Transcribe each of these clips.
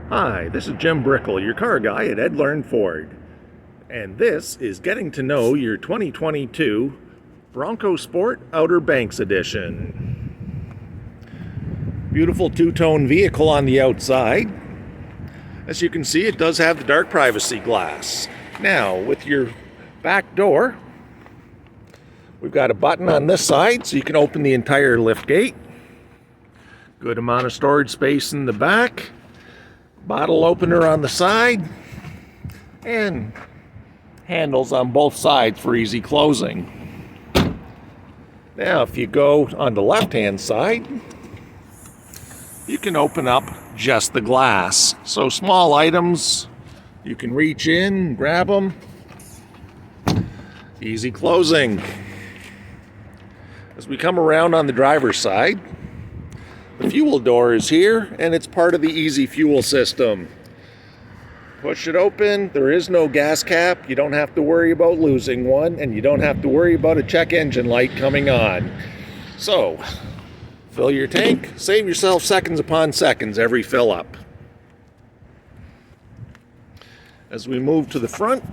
Hi, this is Jim Brickell, your car guy at Ed Learn Ford. And this is getting to know your 2022 Bronco Sport Outer Banks Edition. Beautiful two-tone vehicle on the outside. As you can see, it does have the dark privacy glass. Now, with your back door, we've got a button on this side so you can open the entire lift gate. Good amount of storage space in the back. Bottle opener on the side. And handles on both sides for easy closing. Now, if you go on the left-hand side, you can open up just the glass. So small items, you can reach in, grab them. Easy closing. As we come around on the driver's side, the fuel door is here, and it's part of the easy fuel system. Push it open. There is no gas cap. You don't have to worry about losing one, and you don't have to worry about a check engine light coming on. So, fill your tank. Save yourself seconds upon seconds every fill up. As we move to the front,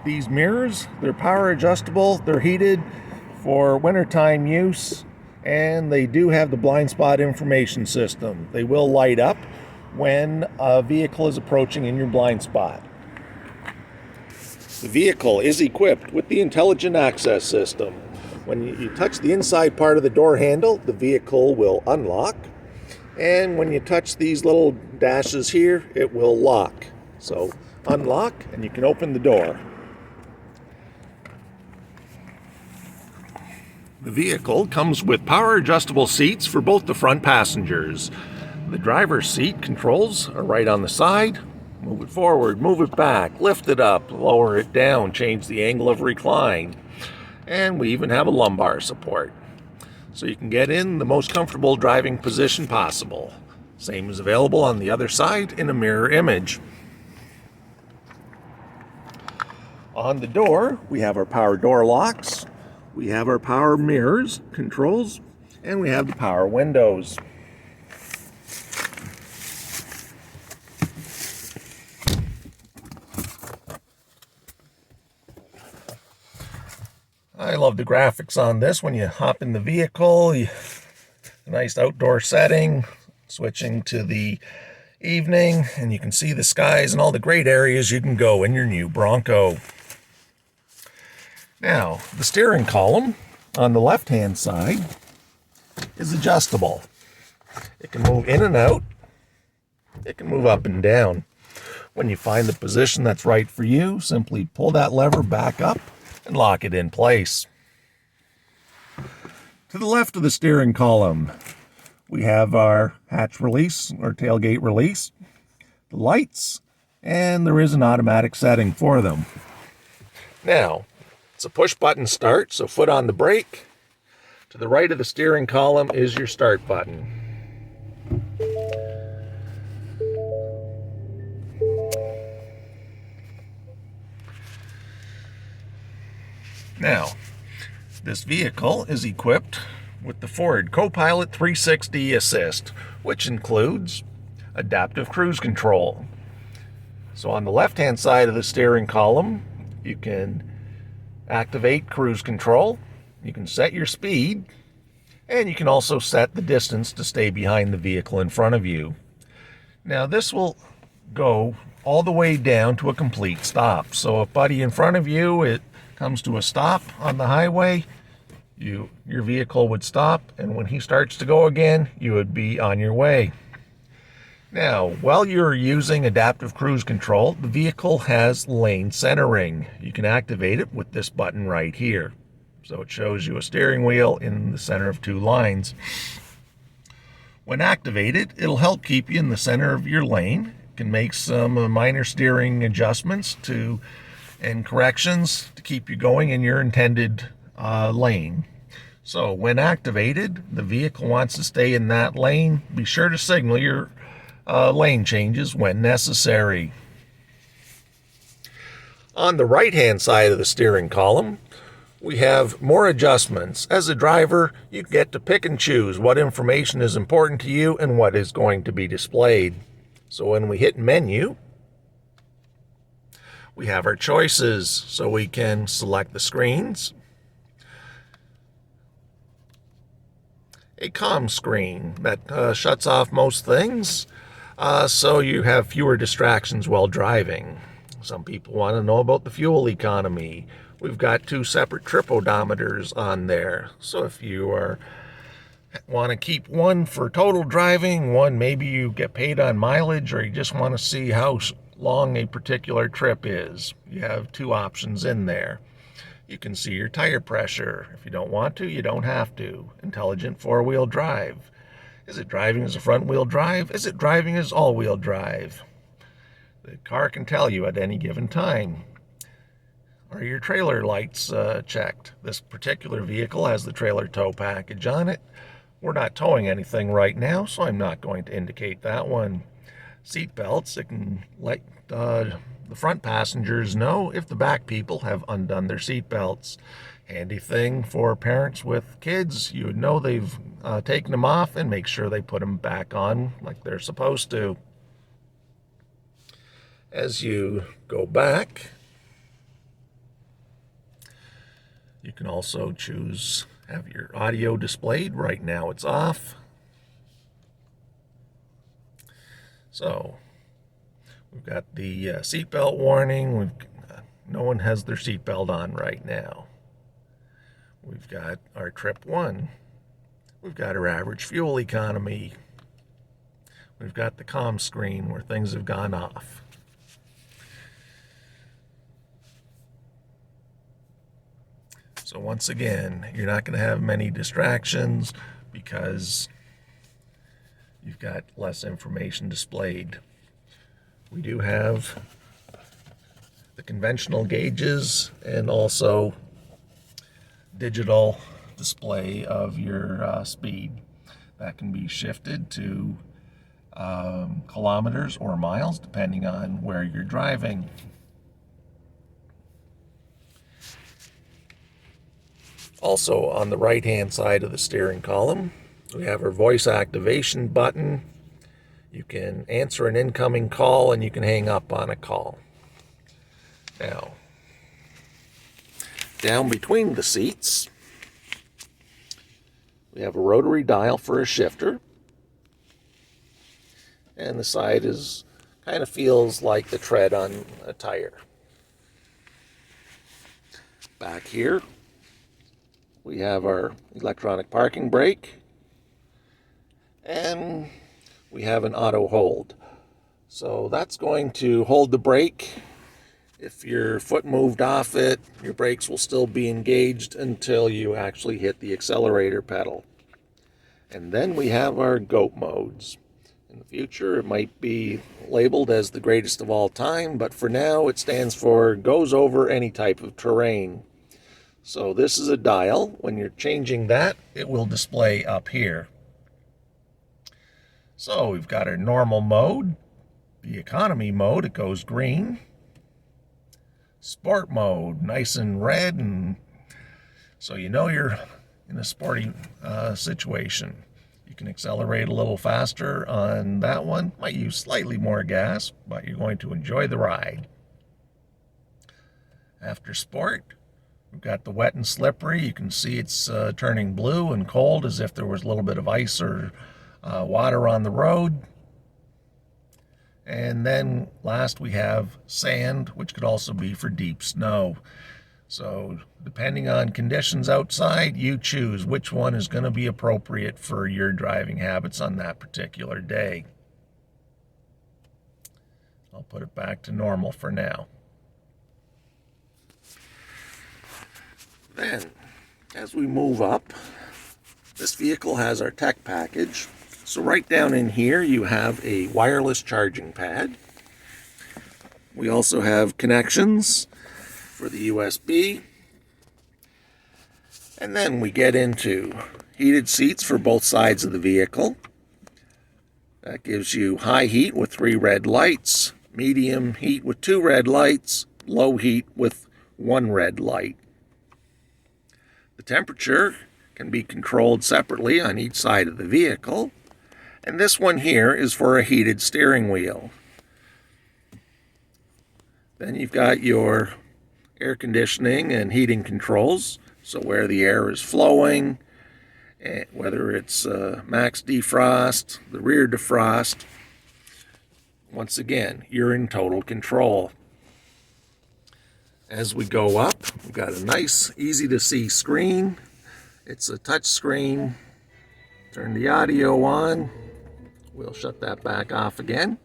these mirrors, they're power adjustable. They're heated for wintertime use. And they do have the blind spot information system. They will light up when a vehicle is approaching in your blind spot. The vehicle is equipped with the intelligent access system. When you touch the inside part of the door handle, the vehicle will unlock. And when you touch these little dashes here, it will lock. So unlock and you can open the door. The vehicle comes with power adjustable seats for both the front passengers. The driver's seat controls are right on the side. Move it forward, move it back, lift it up, lower it down, change the angle of recline. And we even have a lumbar support. So you can get in the most comfortable driving position possible. Same is available on the other side in a mirror image. On the door, we have our power door locks. We have our power mirrors, controls, and we have the power windows. I love the graphics on this. When you hop in the vehicle, a nice outdoor setting, switching to the evening, and you can see the skies and all the great areas you can go in your new Bronco. Now, the steering column on the left-hand side is adjustable. It can move in and out. It can move up and down. When you find the position that's right for you, simply pull that lever back up and lock it in place. To the left of the steering column, we have our hatch release or tailgate release, the lights, and there is an automatic setting for them. Now, it's a push button start, so foot on the brake. To the right of the steering column is your start button. Now, this vehicle is equipped with the Ford Co-Pilot 360 Assist, which includes adaptive cruise control. So on the left-hand side of the steering column, you can activate cruise control, you can set your speed, and you can also set the distance to stay behind the vehicle in front of you. Now this will go all the way down to a complete stop. So if buddy in front of you, it comes to a stop on the highway, your vehicle would stop, and when he starts to go again, you would be on your way. Now, while you're using adaptive cruise control, the vehicle has lane centering. You can activate it with this button right here. So it shows you a steering wheel in the center of two lines. When activated, it'll help keep you in the center of your lane. It can make some minor steering adjustments and corrections to keep you going in your intended lane. So when activated, the vehicle wants to stay in that lane. Be sure to signal your lane changes when necessary. On the right-hand side of the steering column, we have more adjustments. As a driver, you get to pick and choose what information is important to you and what is going to be displayed. So when we hit menu, we have our choices, so we can select the screens. A comm screen that shuts off most things, so you have fewer distractions while driving. Some people want to know about the fuel economy. We've got 2 separate trip odometers on there. So if you want to keep one for total driving, one maybe you get paid on mileage, or you just want to see how long a particular trip is, you have 2 options in there. You can see your tire pressure. If you don't want to, you don't have to. Intelligent 4-wheel drive. Is it driving as a front-wheel drive? Is it driving as all-wheel drive? The car can tell you at any given time. Are your trailer lights checked? This particular vehicle has the trailer tow package on it. We're not towing anything right now, so I'm not going to indicate that one. Seat belts, it can let the front passengers know if the back people have undone their seat belts. Handy thing for parents with kids. You would know they've taken them off and make sure they put them back on like they're supposed to. As you go back, you can also choose have your audio displayed. Right now it's off. So we've got the seatbelt warning. No one has their seatbelt on right now. We've got our trip 1. We've got our average fuel economy. We've got the comm screen where things have gone off. So once again, you're not going to have many distractions because you've got less information displayed. We do have the conventional gauges and also digital display of your speed. That can be shifted to kilometers or miles depending on where you're driving. Also, on the right-hand side of the steering column, we have our voice activation button. You can answer an incoming call and you can hang up on a call. Now, down between the seats, we have a rotary dial for a shifter. And the side kind of feels like the tread on a tire. Back here, we have our electronic parking brake, and we have an auto hold. So that's going to hold the brake. If your foot moved off it, your brakes will still be engaged until you actually hit the accelerator pedal. And then we have our GOAT modes. In the future, it might be labeled as the greatest of all time, but for now it stands for goes over any type of terrain. So this is a dial. When you're changing that, it will display up here. So we've got our normal mode, the economy mode, it goes green. Sport mode, nice and red, and so you know you're in a sporty situation. You can accelerate a little faster on that one. Might use slightly more gas, but you're going to enjoy the ride. After sport, we've got the wet and slippery. You can see it's turning blue and cold as if there was a little bit of ice or water on the road. And then last we have sand, which could also be for deep snow. So depending on conditions outside, you choose which one is going to be appropriate for your driving habits on that particular day. I'll put it back to normal for now. Then, as we move up, this vehicle has our tech package. So right down in here, you have a wireless charging pad. We also have connections for the USB. And then we get into heated seats for both sides of the vehicle. That gives you high heat with 3 red lights, medium heat with 2 red lights, low heat with 1 red light. The temperature can be controlled separately on each side of the vehicle. And this one here is for a heated steering wheel. Then you've got your air conditioning and heating controls. So where the air is flowing, whether it's max defrost, the rear defrost. Once again, you're in total control. As we go up, we've got a nice, easy to see screen. It's a touch screen. Turn the audio on. We'll shut that back off again.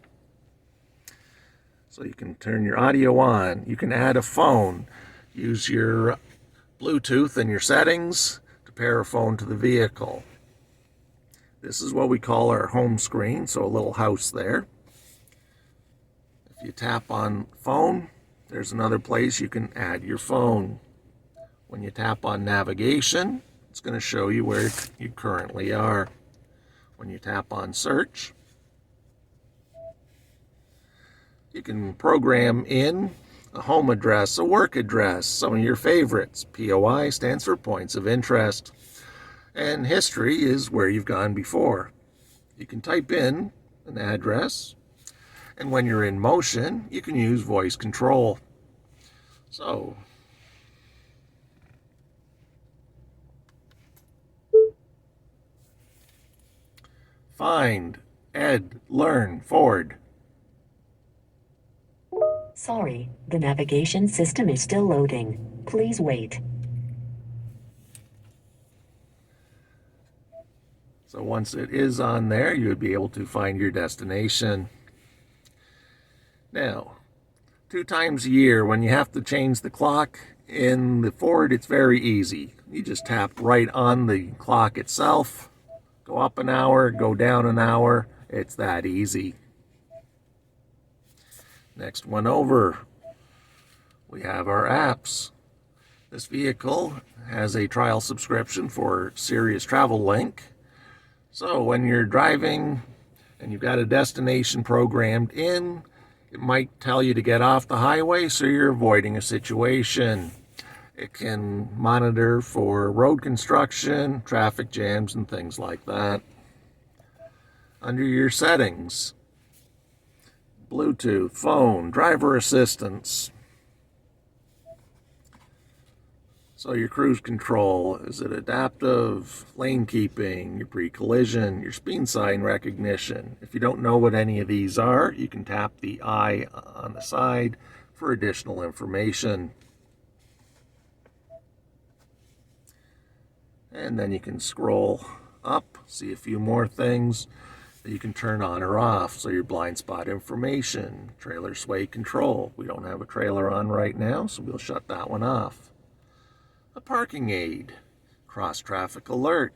So you can turn your audio on. You can add a phone. Use your Bluetooth and your settings to pair a phone to the vehicle. This is what we call our home screen, so a little house there. If you tap on phone, there's another place you can add your phone. When you tap on navigation, it's going to show you where you currently are. When you tap on search, you can program in a home address, a work address, some of your favorites. POI stands for points of interest. And history is where you've gone before. You can type in an address, and when you're in motion, you can use voice control. So, find, Ed, learn, Ford. Sorry, the navigation system is still loading. Please wait. So once it is on there, you would be able to find your destination. Now, 2 times a year when you have to change the clock in the Ford, it's very easy. You just tap right on the clock itself. Go up an hour, go down an hour. It's that easy. Next one over, we have our apps. This vehicle has a trial subscription for Sirius Travel Link. So when you're driving and you've got a destination programmed in, it might tell you to get off the highway so you're avoiding a situation. It can monitor for road construction, traffic jams, and things like that. Under your settings, Bluetooth, phone, driver assistance. So your cruise control, is it adaptive, lane keeping, your pre-collision, your speed sign recognition. If you don't know what any of these are, you can tap the I on the side for additional information. And then you can scroll up, see a few more things that you can turn on or off. So your blind spot information, trailer sway control. We don't have a trailer on right now, so we'll shut that one off. A parking aid, cross traffic alert,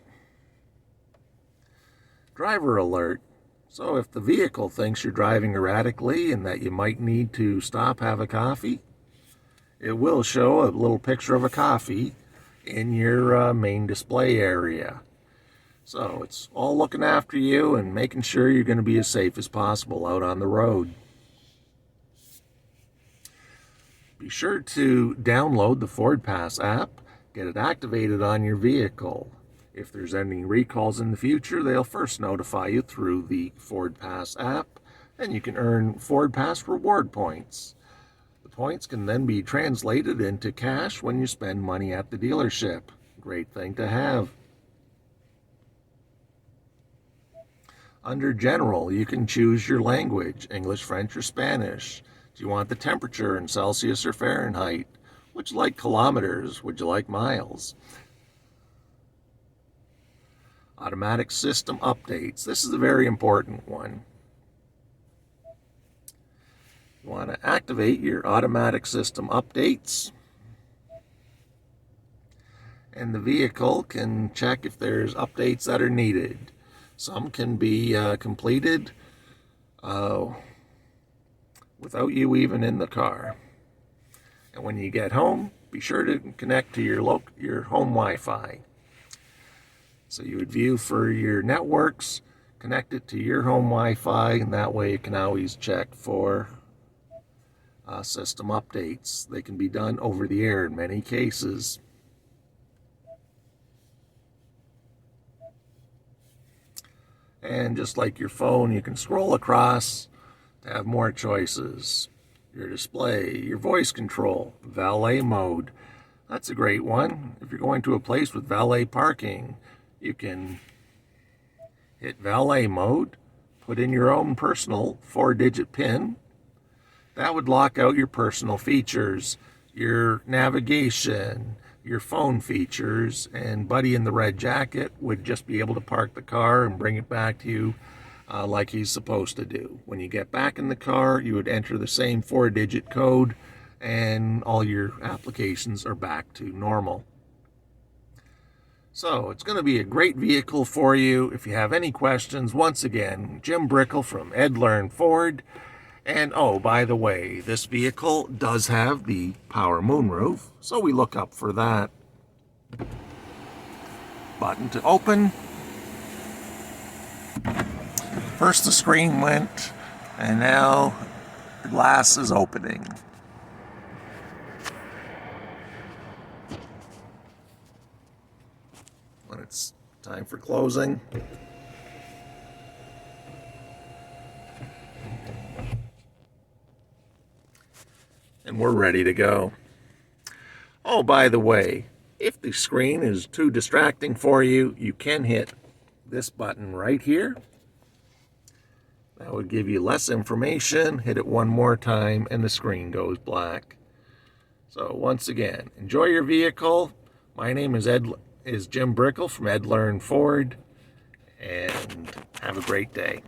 driver alert. So if the vehicle thinks you're driving erratically and that you might need to stop, have a coffee, it will show a little picture of a coffee in your main display area. So it's all looking after you and making sure you're going to be as safe as possible out on the road. Be sure to download the Ford Pass app. Get it activated on your vehicle. If there's any recalls in the future, they'll first notify you through the Ford Pass app, and you can earn Ford Pass reward points. The points can then be translated into cash when you spend money at the dealership. Great thing to have. Under General, you can choose your language, English, French, or Spanish. Do you want the temperature in Celsius or Fahrenheit? Would you like kilometers? Would you like miles? Automatic system updates. This is a very important one. You want to activate your automatic system updates. And the vehicle can check if there's updates that are needed. Some can be completed without you even in the car. And when you get home, be sure to connect to your home Wi-Fi. So you would view for your networks, connect it to your home Wi-Fi, and that way you can always check for system updates. They can be done over the air in many cases. And just like your phone, you can scroll across to have more choices. Your display, your voice control, valet mode. That's a great one. If you're going to a place with valet parking, you can hit valet mode, put in your own personal 4-digit PIN. That would lock out your personal features, your navigation, your phone features, and Buddy in the red jacket would just be able to park the car and bring it back to you like he's supposed to do. When you get back in the car, you would enter the same 4-digit code and all your applications are back to normal. So it's going to be a great vehicle for you. If you have any questions, once again, Jim Brickell from Ed Learn Ford. And oh, by the way, this vehicle does have the power moonroof, so we look up for that. Button to open. First the screen went, and now the glass is opening. When it's time for closing. And we're ready to go. Oh, by the way, if the screen is too distracting for you, you can hit this button right here. That would give you less information. Hit it one more time and the screen goes black. So once again, enjoy your vehicle. My name is Jim Brickell from Ed Learn Ford, and have a great day.